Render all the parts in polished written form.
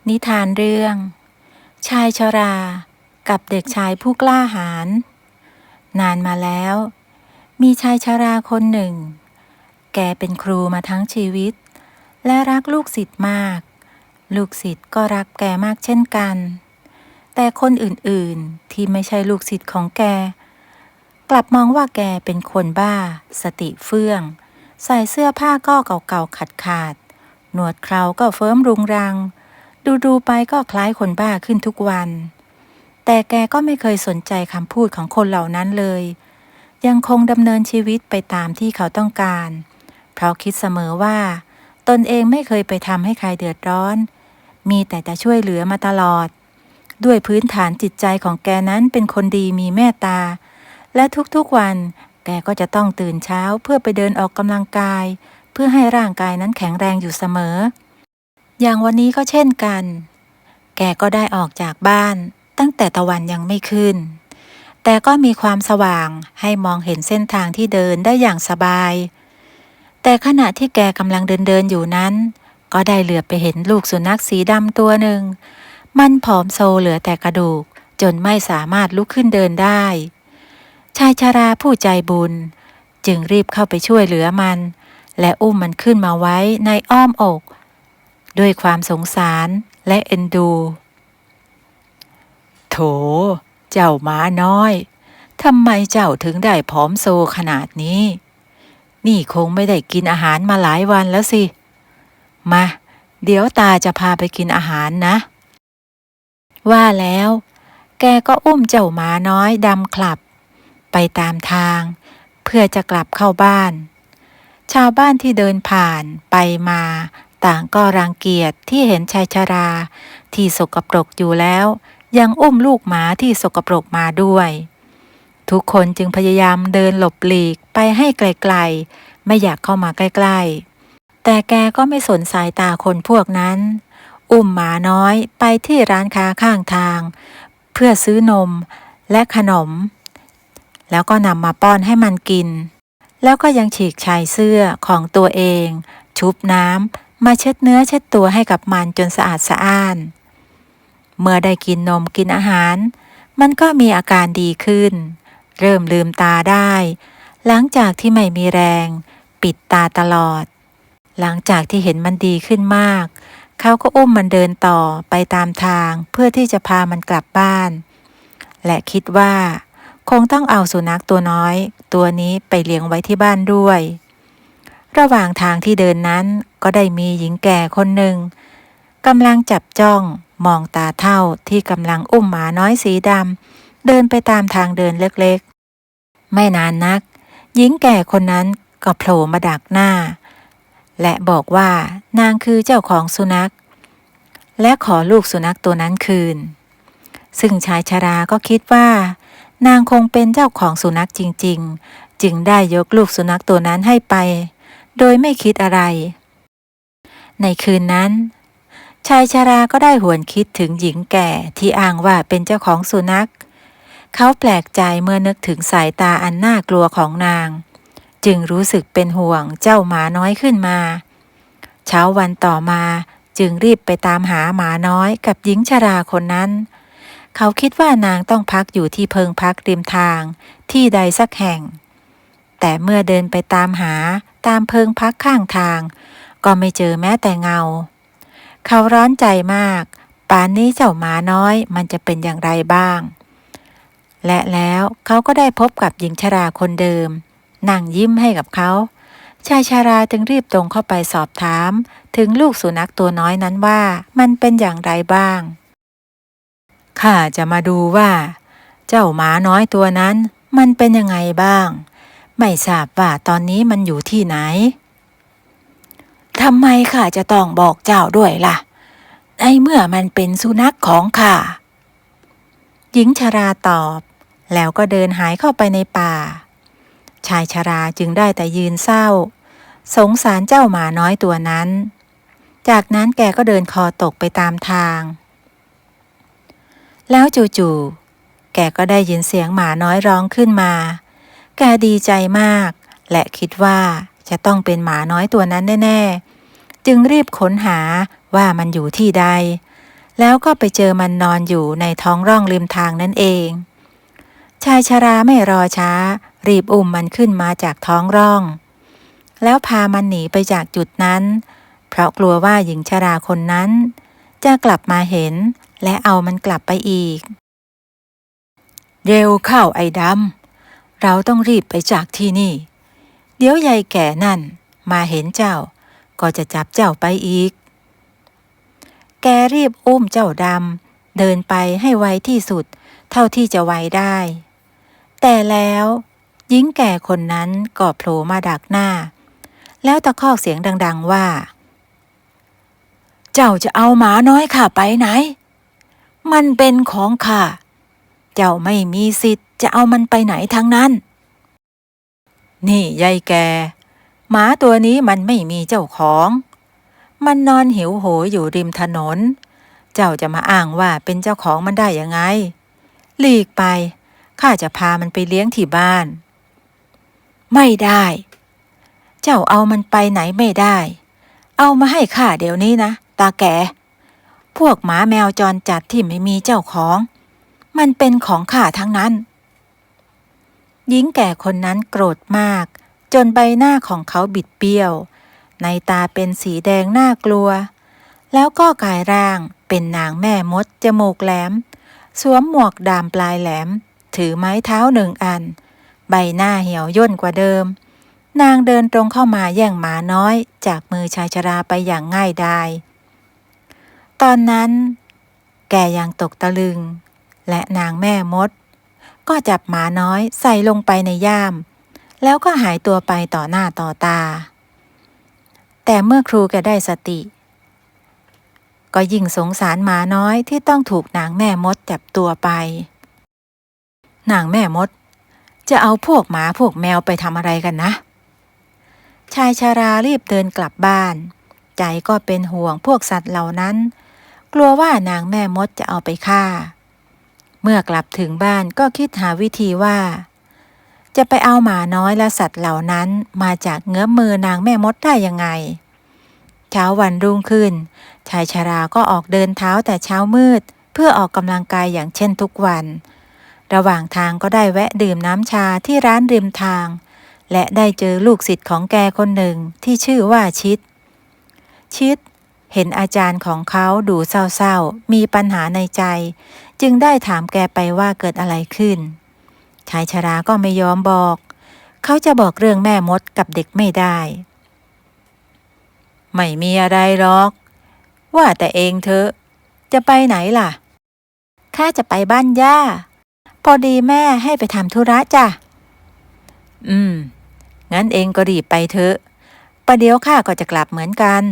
นิทานเรื่องชายชรากับเด็กชายผู้กล้าหาญนานมาแล้วมีชายชราคนหนึ่งแกเป็นครูมาทั้งชีวิตและรักลูกศิษย์มากลูกศิษย์ก็รักแกมากเช่นกันแต่คนอื่นๆที่ไม่ใช่ลูกศิษย์ของแกกลับมองว่าแกเป็นคนบ้าสติเฟื่องใส่เสื้อผ้าก็เก่าๆขาดๆหนวดเคราก็เฟิ้มรุงรังดูไปก็คล้ายคนบ้าขึ้นทุกวันแต่แกก็ไม่เคยสนใจคำพูดของคนเหล่านั้นเลยยังคงดำเนินชีวิตไปตามที่เขาต้องการเพราะคิดเสมอว่าตนเองไม่เคยไปทำให้ใครเดือดร้อนมีแต่จะช่วยเหลือมาตลอดด้วยพื้นฐานจิตใจของแกนั้นเป็นคนดีมีเมตตาและทุกๆวันแกก็จะต้องตื่นเช้าเพื่อไปเดินออกกำลังกายเพื่อให้ร่างกายนั้นแข็งแรงอยู่เสมออย่างวันนี้ก็เช่นกันแกก็ได้ออกจากบ้านตั้งแต่ตะวันยังไม่ขึ้นแต่ก็มีความสว่างให้มองเห็นเส้นทางที่เดินได้อย่างสบายแต่ขณะที่แกกำลังเดินอยู่นั้นก็ได้เหลือบไปเห็นลูกสุนัขสีดำตัวหนึ่งมันผอมโซเหลือแต่กระดูกจนไม่สามารถลุกขึ้นเดินได้ชายชราผู้ใจบุญจึงรีบเข้าไปช่วยเหลือมันและอุ้มมันขึ้นมาไว้ในอ้อมอกด้วยความสงสารและเอ็นดูโถเจ้าม้าน้อยทำไมเจ้าถึงได้ผอมโซขนาดนี้นี่คงไม่ได้กินอาหารมาหลายวันแล้วสิมาเดี๋ยวตาจะพาไปกินอาหารนะว่าแล้วแกก็อุ้มเจ้าม้าน้อยดำคลับไปตามทางเพื่อจะกลับเข้าบ้านชาวบ้านที่เดินผ่านไปมาต่างก็รังเกียจที่เห็นชายชราที่สกปรกอยู่แล้วยังอุ้มลูกหมาที่สกปรกมาด้วยทุกคนจึงพยายามเดินหลบหลีกไปให้ไกลๆไม่อยากเข้ามาใกล้ๆแต่แกก็ไม่สนสายตาคนพวกนั้นอุ้มหมาน้อยไปที่ร้านค้าข้างทางเพื่อซื้อนมและขนมแล้วก็นำมาป้อนให้มันกินแล้วก็ยังฉีกชายเสื้อของตัวเองชุบน้ำมาเช็ดเนื้อเช็ดตัวให้กับมันจนสะอาดสะอ้านเมื่อได้กินนมกินอาหารมันก็มีอาการดีขึ้นเริ่มลืมตาได้หลังจากที่ไม่มีแรงปิดตาตลอดหลังจากที่เห็นมันดีขึ้นมากเขาก็อุ้มมันเดินต่อไปตามทางเพื่อที่จะพามันกลับบ้านและคิดว่าคงต้องเอาสุนัขตัวน้อยตัวนี้ไปเลี้ยงไว้ที่บ้านด้วยระหว่างทางที่เดินนั้นก็ได้มีหญิงแก่คนหนึ่งกำลังจับจ้องมองตาเท่าที่กำลังอุ้มหมาน้อยสีดำเดินไปตามทางเดินเล็กๆไม่นานนักหญิงแก่คนนั้นก็โผล่มาดักหน้าและบอกว่านางคือเจ้าของสุนัขและขอลูกสุนัขตัวนั้นคืนซึ่งชายชราก็คิดว่านางคงเป็นเจ้าของสุนัขจริงๆจึงได้ยกลูกสุนัขตัวนั้นให้ไปโดยไม่คิดอะไรในคืนนั้นชายชราก็ได้หวนคิดถึงหญิงแก่ที่อ้างว่าเป็นเจ้าของสุนัขเขาแปลกใจเมื่อนึกถึงสายตาอันน่ากลัวของนางจึงรู้สึกเป็นห่วงเจ้าหมาน้อยขึ้นมาเช้าวันต่อมาจึงรีบไปตามหาหมาน้อยกับหญิงชราคนนั้นเขาคิดว่านางต้องพักอยู่ที่เพิงพักริมทางที่ใดสักแห่งแต่เมื่อเดินไปตามหาตามเพิงพักข้างทางก็ไม่เจอแม้แต่เงาเขาร้อนใจมากป่านนี้เจ้าหมาน้อยมันจะเป็นอย่างไรบ้างและแล้วเขาก็ได้พบกับหญิงชราคนเดิมนั่งยิ้มให้กับเขาชายชราจึงรีบตรงเข้าไปสอบถามถึงลูกสุนัขตัวน้อยนั้นว่ามันเป็นอย่างไรบ้างข้าจะมาดูว่าเจ้าหมาน้อยตัวนั้นมันเป็นยังไงบ้างไม่ทราบว่าตอนนี้มันอยู่ที่ไหนทำไมข้าจะต้องบอกเจ้าด้วยล่ะในเมื่อมันเป็นสุนัขของข้าหญิงชราตอบแล้วก็เดินหายเข้าไปในป่าชายชราจึงได้แต่ยืนเศร้าสงสารเจ้าหมาน้อยตัวนั้นจากนั้นแกก็เดินคอตกไปตามทางแล้วจู่ๆแกก็ได้ยินเสียงหมาน้อยร้องขึ้นมาแกดีใจมากและคิดว่าจะต้องเป็นหมาน้อยตัวนั้นแน่ๆจึงรีบค้นหาว่ามันอยู่ที่ใด แล้วก็ไปเจอมันนอนอยู่ในท้องร่องริมทางนั่นเองชายชราไม่รอช้ารีบอุ้มมันขึ้นมาจากท้องร่องแล้วพามันหนีไปจากจุดนั้นเพราะกลัวว่าหญิงชราคนนั้นจะกลับมาเห็นและเอามันกลับไปอีกเร็วเข้าไอ้ดำเราต้องรีบไปจากที่นี่เดี๋ยวยายแก่นั่นมาเห็นเจ้าก็จะจับเจ้าไปอีกแกรีบอุ้มเจ้าดำเดินไปให้ไวที่สุดเท่าที่จะไวได้แต่แล้วหญิงแก่คนนั้นก็โผล่มาดักหน้าแล้วตะคอกเสียงดังๆว่าเจ้าจะเอาหมาน้อยข้าไปไหนมันเป็นของข้าเจ้าไม่มีสิทธิ์จะเอามันไปไหนทั้งนั้นนี่ยายแกหมาตัวนี้มันไม่มีเจ้าของมันนอนหิวโหยอยู่ริมถนนเจ้าจะมาอ้างว่าเป็นเจ้าของมันได้ยังไงหลีกไปข้าจะพามันไปเลี้ยงที่บ้านไม่ได้เจ้าเอามันไปไหนไม่ได้เอามาให้ข้าเดี๋ยวนี้นะตาแก่พวกหมาแมวจรจัดที่ไม่มีเจ้าของมันเป็นของข้าทั้งนั้นหญิงแก่คนนั้นโกรธมากจนใบหน้าของเขาบิดเบี้ยวในตาเป็นสีแดงน่ากลัวแล้วก็กลายร่างเป็นนางแม่มดจมูกแหลมสวมหมวกดามปลายแหลมถือไม้เท้าหนึ่งอันใบหน้าเหี่ยวย่นกว่าเดิมนางเดินตรงเข้ามาแย่งหมาน้อยจากมือชายชราไปอย่างง่ายดายตอนนั้นแกยังตกตะลึงและนางแม่มดก็จับหมาน้อยใส่ลงไปในย่ามแล้วก็หายตัวไปต่อหน้าต่อตาแต่เมื่อครูแกได้สติก็ยิ่งสงสารหมาน้อยที่ต้องถูกนางแม่มดจับตัวไปนางแม่มดจะเอาพวกหมาพวกแมวไปทำอะไรกันนะชายชารารีบเดินกลับบ้านใจก็เป็นห่วงพวกสัตว์เหล่านั้นกลัวว่านางแม่มดจะเอาไปฆ่าเมื่อกลับถึงบ้านก็คิดหาวิธีว่าจะไปเอาหมาน้อยและสัตว์เหล่านั้นมาจากเงื้อมมือนางแม่มดได้ยังไงเช้าวันรุ่งขึ้นชายชราก็ออกเดินเท้าแต่เช้ามืดเพื่อออกกำลังกายอย่างเช่นทุกวันระหว่างทางก็ได้แวะดื่มน้ำชาที่ร้านริมทางและได้เจอลูกศิษย์ของแกคนหนึ่งที่ชื่อว่าชิดเห็นอาจารย์ของเขาดูเศร้าๆมีปัญหาในใจจึงได้ถามแกไปว่าเกิดอะไรขึ้นชายชราก็ไม่ยอมบอกเขาจะบอกเรื่องแม่มดกับเด็กไม่ได้ไม่มีอะไรหรอกว่าแต่เองเถอะจะไปไหนล่ะข้าจะไปบ้านย่าพอดีแม่ให้ไปทำธุระจ้ะงั้นเองก็รีบไปเถอะประเดี๋ยวข้าก็จะกลับเหมือนกัน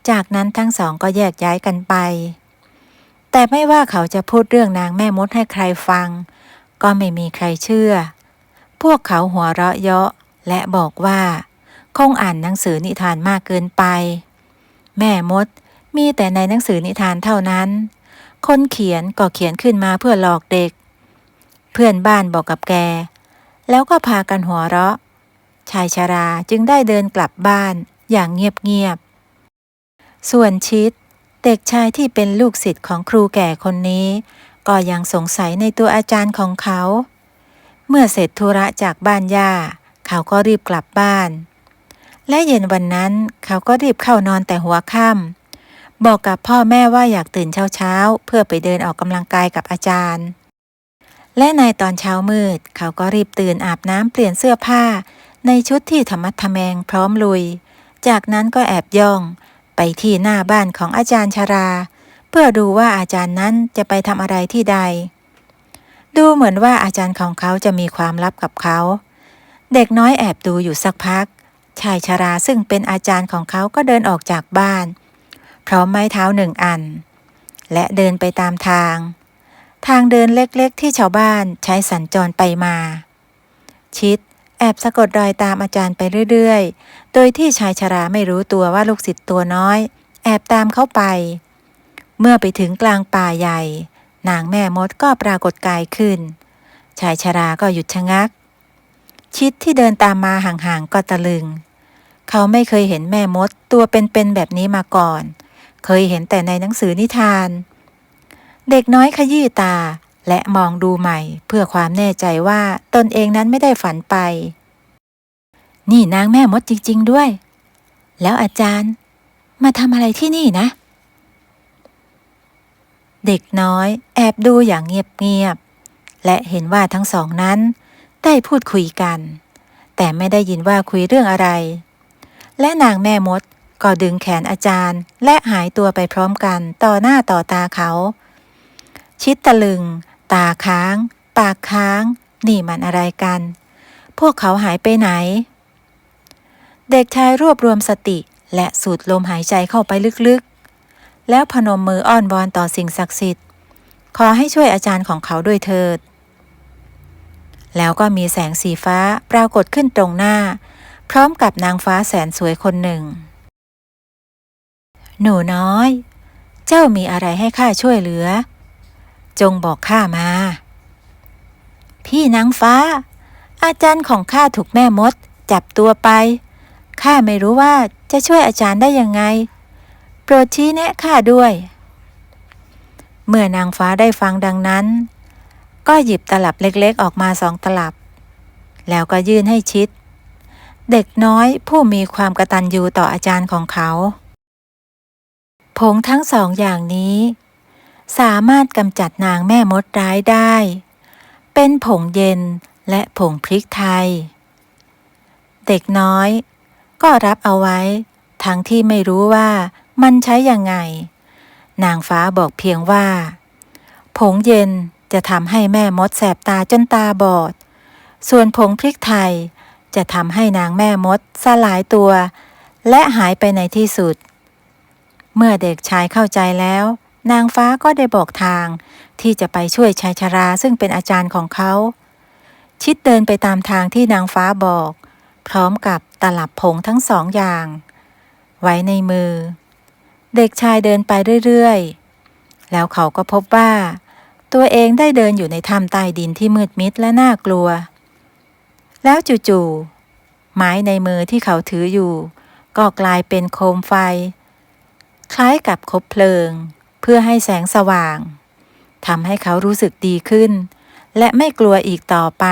จากนั้นทั้งสองก็แยกย้ายกันไปแต่ไม่ว่าเขาจะพูดเรื่องนางแม่มดให้ใครฟังก็ไม่มีใครเชื่อพวกเขาหัวเราะเยาะและบอกว่าคงอ่านหนังสือนิทานมากเกินไปแม่มดมีแต่ในหนังสือนิทานเท่านั้นคนเขียนก็เขียนขึ้นมาเพื่อหลอกเด็กเพื่อนบ้านบอกกับแกแล้วก็พากันหัวเราะชายชราจึงได้เดินกลับบ้านอย่างเงียบๆส่วนชิดเด็กชายที่เป็นลูกศิษย์ของครูแก่คนนี้ก็ยังสงสัยในตัวอาจารย์ของเขาเมื่อเสร็จธุระจากบ้านย่าเขาก็รีบกลับบ้านและเย็นวันนั้นเขาก็รีบเข้านอนแต่หัวค่ำบอกกับพ่อแม่ว่าอยากตื่นเช้าเพื่อไปเดินออกกำลังกายกับอาจารย์และในตอนเช้ามืดเขาก็รีบตื่นอาบน้ำเปลี่ยนเสื้อผ้าในชุดที่ธรรมัดทะแมงพร้อมลุยจากนั้นก็แอบย่องไปที่หน้าบ้านของอาจารย์ชราเพื่อดูว่าอาจารย์นั้นจะไปทำอะไรที่ใดดูเหมือนว่าอาจารย์ของเขาจะมีความลับกับเขาเด็กน้อยแอบดูอยู่สักพักชายชราซึ่งเป็นอาจารย์ของเขาก็เดินออกจากบ้านพร้อมไม้เท้าหนึ่งอันและเดินไปตามทางเดินเล็กๆที่ชาวบ้านใช้สัญจรไปมาชิดแอบสะกดรอยตามอาจารย์ไปเรื่อยๆโดยที่ชายชราไม่รู้ตัวว่าลูกศิษย์ตัวน้อยแอบตามเขาไปเมื่อไปถึงกลางป่าใหญ่นางแม่มดก็ปรากฏกายขึ้นชายชราก็หยุดชะงักชิดที่เดินตามมาห่างๆก็ตะลึงเขาไม่เคยเห็นแม่มดตัวเป็นๆแบบนี้มาก่อน เคยเห็นแต่ในหนังสือนิทานเด็กน้อยขยี้ตาและมองดูใหม่เพื่อความแน่ใจว่าตนเองนั้นไม่ได้ฝันไปนี่นางแม่มดจริงๆด้วยแล้วอาจารย์มาทำอะไรที่นี่นะเด็กน้อยแอบดูอย่างเงียบๆและเห็นว่าทั้งสองนั้นได้พูดคุยกันแต่ไม่ได้ยินว่าคุยเรื่องอะไรและนางแม่มดก็ดึงแขนอาจารย์และหายตัวไปพร้อมกันต่อหน้าต่อตาเขาชิดตะลึงตาค้างปากค้างนี่มันอะไรกันพวกเขาหายไปไหนเด็กชายรวบรวมสติและสูดลมหายใจเข้าไปลึกๆแล้วพนมมืออ้อนวอนต่อสิ่งศักดิ์สิทธิ์ขอให้ช่วยอาจารย์ของเขาด้วยเถิดแล้วก็มีแสงสีฟ้าปรากฏขึ้นตรงหน้าพร้อมกับนางฟ้าแสนสวยคนหนึ่งหนูน้อยเจ้ามีอะไรให้ข้าช่วยเหลือจงบอกข้ามาพี่นางฟ้าอาจารย์ของข้าถูกแม่มดจับตัวไปข้าไม่รู้ว่าจะช่วยอาจารย์ได้ยังไงโปรดชี้แนะข้าด้วยเมื่อนางฟ้าได้ฟังดังนั้นก็หยิบตลับเล็กๆออกมา2 ตลับแล้วก็ยื่นให้ชิดเด็กน้อยผู้มีความกตัญญูต่ออาจารย์ของเขาผงทั้ง2อย่างนี้สามารถกำจัดนางแม่มดร้ายได้เป็นผงเย็นและผงพริกไทยเด็กน้อยก็รับเอาไว้ทั้งที่ไม่รู้ว่ามันใช้ยังไงนางฟ้าบอกเพียงว่าผงเย็นจะทำให้แม่มดแสบตาจนตาบอดส่วนผงพริกไทยจะทำให้นางแม่มดสลายตัวและหายไปในที่สุดเมื่อเด็กชายเข้าใจแล้วนางฟ้าก็ได้บอกทางที่จะไปช่วยชายชราซึ่งเป็นอาจารย์ของเขาชิดเดินไปตามทางที่นางฟ้าบอกพร้อมกับตลับผงทั้ง2อย่างไว้ในมือเด็กชายเดินไปเรื่อยๆแล้วเขาก็พบว่าตัวเองได้เดินอยู่ในถ้ำใต้ดินที่มืดมิดและน่ากลัวแล้วจู่ๆไม้ในมือที่เขาถืออยู่ก็กลายเป็นโคมไฟคล้ายกับคบเพลิงเพื่อให้แสงสว่างทำให้เขารู้สึกดีขึ้นและไม่กลัวอีกต่อไป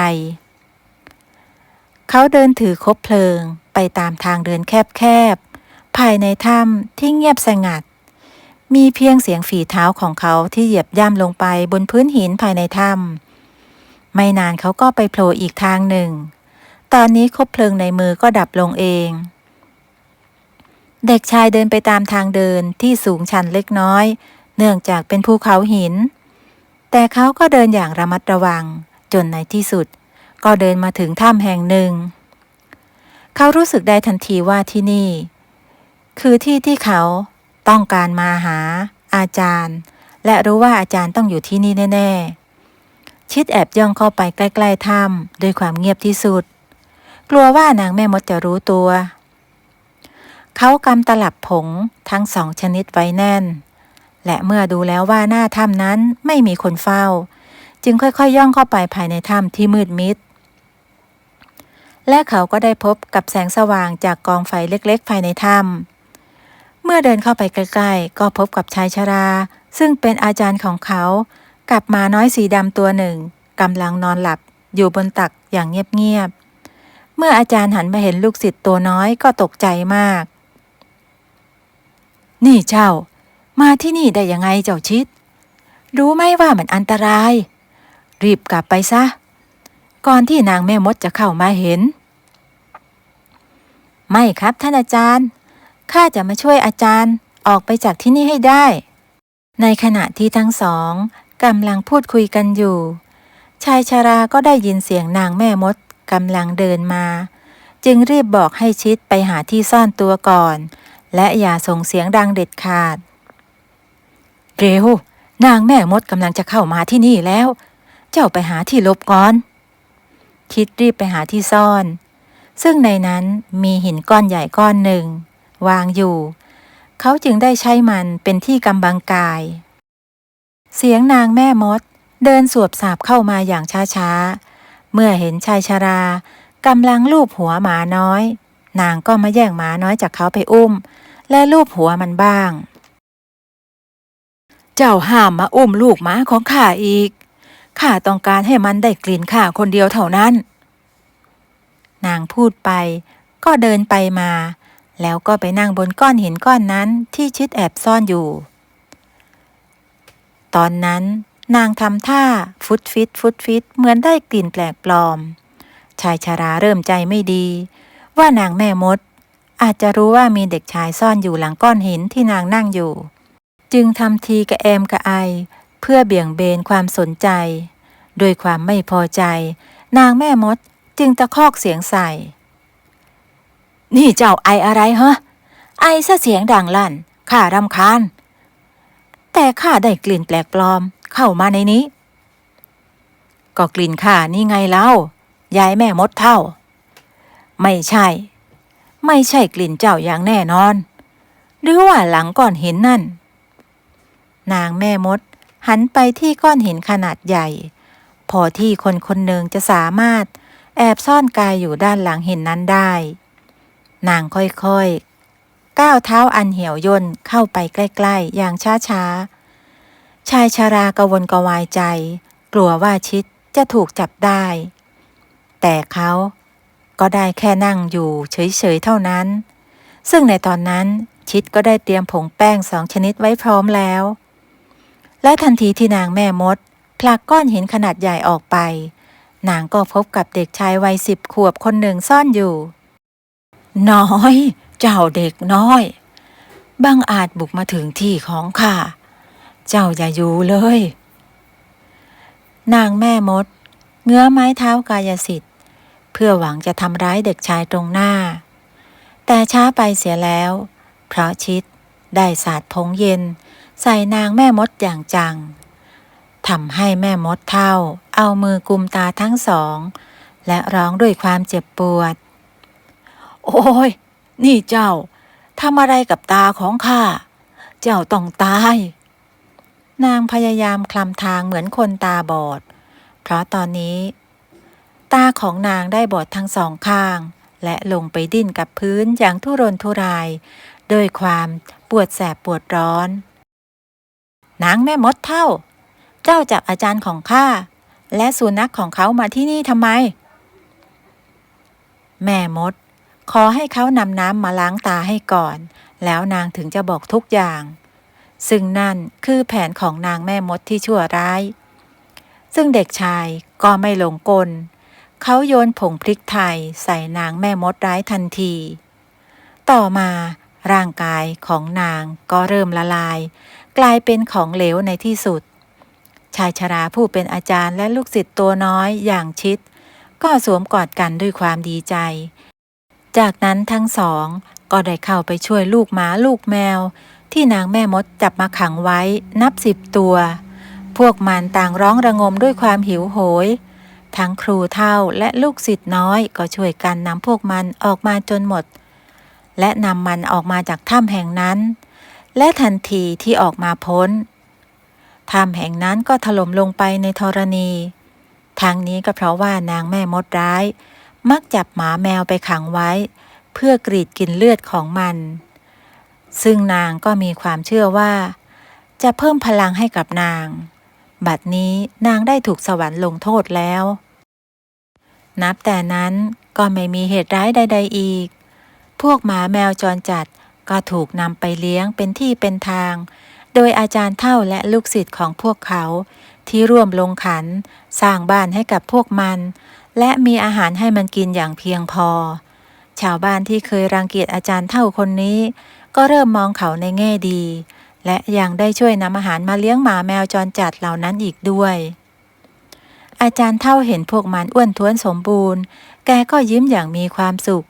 เขาเดินถือคบเพลิงไปตามทางเดินแคบๆภายในถ้ำที่เงียบสงัดมีเพียงเสียงฝีเท้าของเขาที่เหยียบย่ำลงไปบนพื้นหินภายในถ้ำไม่นานเขาก็ไปโผล่อีกทางหนึ่งตอนนี้คบเพลิงในมือก็ดับลงเองเด็กชายเดินไปตามทางเดินที่สูงชันเล็กน้อยเนื่องจากเป็นภูเขาหินแต่เขาก็เดินอย่างระมัดระวังจนในที่สุดก็เดินมาถึงถ้ำแห่งหนึ่งเขารู้สึกได้ทันทีว่าที่นี่คือที่ที่เขาต้องการมาหาอาจารย์และรู้ว่าอาจารย์ต้องอยู่ที่นี่แน่ๆชิดแอบย่องเข้าไปใกล้ๆถ้ำด้วยความเงียบที่สุดกลัวว่านางแม่มดจะรู้ตัวเขากำตลับผงทั้ง2 ชนิดไว้แน่นและเมื่อดูแล้วว่าหน้าถ้ำนั้นไม่มีคนเฝ้าจึงค่อยๆย่องเข้าไปภายในถ้ำที่มืดมิดและเขาก็ได้พบกับแสงสว่างจากกองไฟเล็กๆภายในถ้ำเมื่อเดินเข้าไปใกล้ๆก็พบกับชายชราซึ่งเป็นอาจารย์ของเขากับหมาน้อยสีดำตัวหนึ่งกำลังนอนหลับอยู่บนตักอย่างเงียบๆเมื่ออาจารย์หันมาเห็นลูกศิษย์ตัวน้อยก็ตกใจมากนี่เจ้ามาที่นี่ได้ยังไงเจ้าชิดรู้ไหมว่ามันอันตรายรีบกลับไปซะก่อนที่นางแม่มดจะเข้ามาเห็นไม่ครับท่านอาจารย์ข้าจะมาช่วยอาจารย์ออกไปจากที่นี่ให้ได้ในขณะที่ทั้งสองกำลังพูดคุยกันอยู่ชายชราก็ได้ยินเสียงนางแม่มดกำลังเดินมาจึงรีบบอกให้ชิดไปหาที่ซ่อนตัวก่อนและอย่าส่งเสียงดังเด็ดขาดเร็วนางแม่มดกำลังจะเข้ามาที่นี่แล้วเจ้าไปหาที่หลบก่อนคิดรีบไปหาที่ซ่อนซึ่งในนั้นมีหินก้อนใหญ่ก้อนหนึ่งวางอยู่เขาจึงได้ใช้มันเป็นที่กำบังกายเสียงนางแม่มดเดินสวบสาบเข้ามาอย่างช้าๆเมื่อเห็นชายชรากำลังลูบหัวหมาน้อยนางก็มาแย่งหมาน้อยจากเขาไปอุ้มและลูบหัวมันบ้าง เจ้าห้ามมาอุ้มลูกหมาของข้าอีกข้าต้องการให้มันได้กลิ่นข้าคนเดียวเท่านั้นนางพูดไปก็เดินไปมาแล้วก็ไปนั่งบนก้อนหินก้อนนั้นที่ชิดแอบซ่อนอยู่ตอนนั้นนางทำท่าฟุดฟิตฟุดฟิตเหมือนได้กลิ่นแปลกปลอมชายชราเริ่มใจไม่ดีว่านางแม่มดอาจจะรู้ว่ามีเด็กชายซ่อนอยู่หลังก้อนหินที่นางนั่งอยู่จึงทำทีกระแอมกระไอเพื่อเบี่ยงเบนความสนใจโดยความไม่พอใจนางแม่มดจึงตะคอกเสียงใส่นี่เจ้าไออะไรฮะไอซะเสียงดังลั่นข้ารำคาญแต่ข้าได้กลิ่นแปลกปลอมเข้ามาในนี้ก็กลิ่นข้านี่ไงเล่ายายแม่มดเท่าไม่ใช่กลิ่นเจ้าอย่างแน่นอนหรือว่าหลังก้อนหินนั่นนางแม่มดหันไปที่ก้อนหินขนาดใหญ่พอที่คนคนหนึ่งจะสามารถแอบซ่อนกายอยู่ด้านหลังหินนั้นได้นางค่อยๆก้าวเท้าอันเหี่ยวย่นเข้าไปใกล้ๆอย่างช้าๆชายชรากระวนกระวายใจกลัวว่าชิดจะถูกจับได้แต่เขาก็ได้แค่นั่งอยู่เฉยๆเท่านั้นซึ่งในตอนนั้นชิดก็ได้เตรียมผงแป้ง2 ชนิดไว้พร้อมแล้วและทันทีที่นางแม่มดผลักก้อนหินขนาดใหญ่ออกไปนางก็พบกับเด็กชายวัย10 ขวบคนหนึ่งซ่อนอยู่น้อยเจ้าเด็กน้อยบังอาจบุกมาถึงที่ของข้าเจ้าอย่าอยู่เลยนางแม่มดเงื้อไม้เท้ากายสิทธิ์เพื่อหวังจะทำร้ายเด็กชายตรงหน้าแต่ช้าไปเสียแล้วเพราะชิดได้สาดผงเย็นใส่นางแม่มดอย่างจังทำให้แม่มดเฒ่าเอามือกุมตาทั้งสองและร้องด้วยความเจ็บปวดโอ้ยนี่เจ้าทำอะไรกับตาของข้าเจ้าต้องตายนางพยายามคลำทางเหมือนคนตาบอดเพราะตอนนี้ตาของนางได้บอดทั้ง2 ข้างและลงไปดิ้นกับพื้นอย่างทุรนทุรายด้วยความปวดแสบปวดร้อนนางแม่มดเฒ่าเจ้าจับอาจารย์ของข้าและสุนัขของเขามาที่นี่ทำไมแม่มดขอให้เขานำน้ำมาล้างตาให้ก่อนแล้วนางถึงจะบอกทุกอย่างซึ่งนั่นคือแผนของนางแม่มดที่ชั่วร้ายซึ่งเด็กชายก็ไม่หลงกลเขาโยนผงพริกไทยใส่นางแม่มดร้ายทันทีต่อมาร่างกายของนางก็เริ่มละลายกลายเป็นของเหลวในที่สุดชายชราผู้เป็นอาจารย์และลูกศิษย์ตัวน้อยอย่างชิดก็สวมกอดกันด้วยความดีใจจากนั้นทั้งสองก็ได้เข้าไปช่วยลูกหมาลูกแมวที่นางแม่มดจับมาขังไว้นับ10 ตัวพวกมันต่างร้องระงมด้วยความหิวโหยทั้งครูเฒ่าและลูกศิษย์น้อยก็ช่วยกันนำพวกมันออกมาจนหมดและนำมันออกมาจากถ้ำแห่งนั้นและทันทีที่ออกมาพ้นถ้ำแห่งนั้นก็ถล่มลงไปในธรณีทางนี้ก็เพราะว่านางแม่มดร้ายมักจับหมาแมวไปขังไว้เพื่อกรีดกินเลือดของมันซึ่งนางก็มีความเชื่อว่าจะเพิ่มพลังให้กับนางบัดนี้นางได้ถูกสวรรค์ลงโทษแล้วนับแต่นั้นก็ไม่มีเหตุร้ายใดๆอีกพวกหมาแมวจรจัดก็ถูกนำไปเลี้ยงเป็นที่เป็นทางโดยอาจารย์เฒ่าและลูกศิษย์ของพวกเขาที่ร่วมลงขันสร้างบ้านให้กับพวกมันและมีอาหารให้มันกินอย่างเพียงพอชาวบ้านที่เคยรังเกียจอาจารย์เฒ่าคนนี้ก็เริ่มมองเขาในแง่ดีและยังได้ช่วยนำอาหารมาเลี้ยงหมาแมวจรจัดเหล่านั้นอีกด้วยอาจารย์เฒ่าเห็นพวกมันอ้วนท้วนสมบูรณ์แกก็ยิ้มอย่างมีความสุข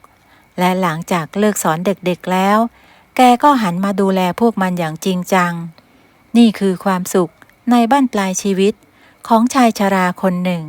และหลังจากเลิกสอนเด็กๆแล้วแกก็หันมาดูแลพวกมันอย่างจริงจังนี่คือความสุขในบั้นปลายชีวิตของชายชราคนหนึ่ง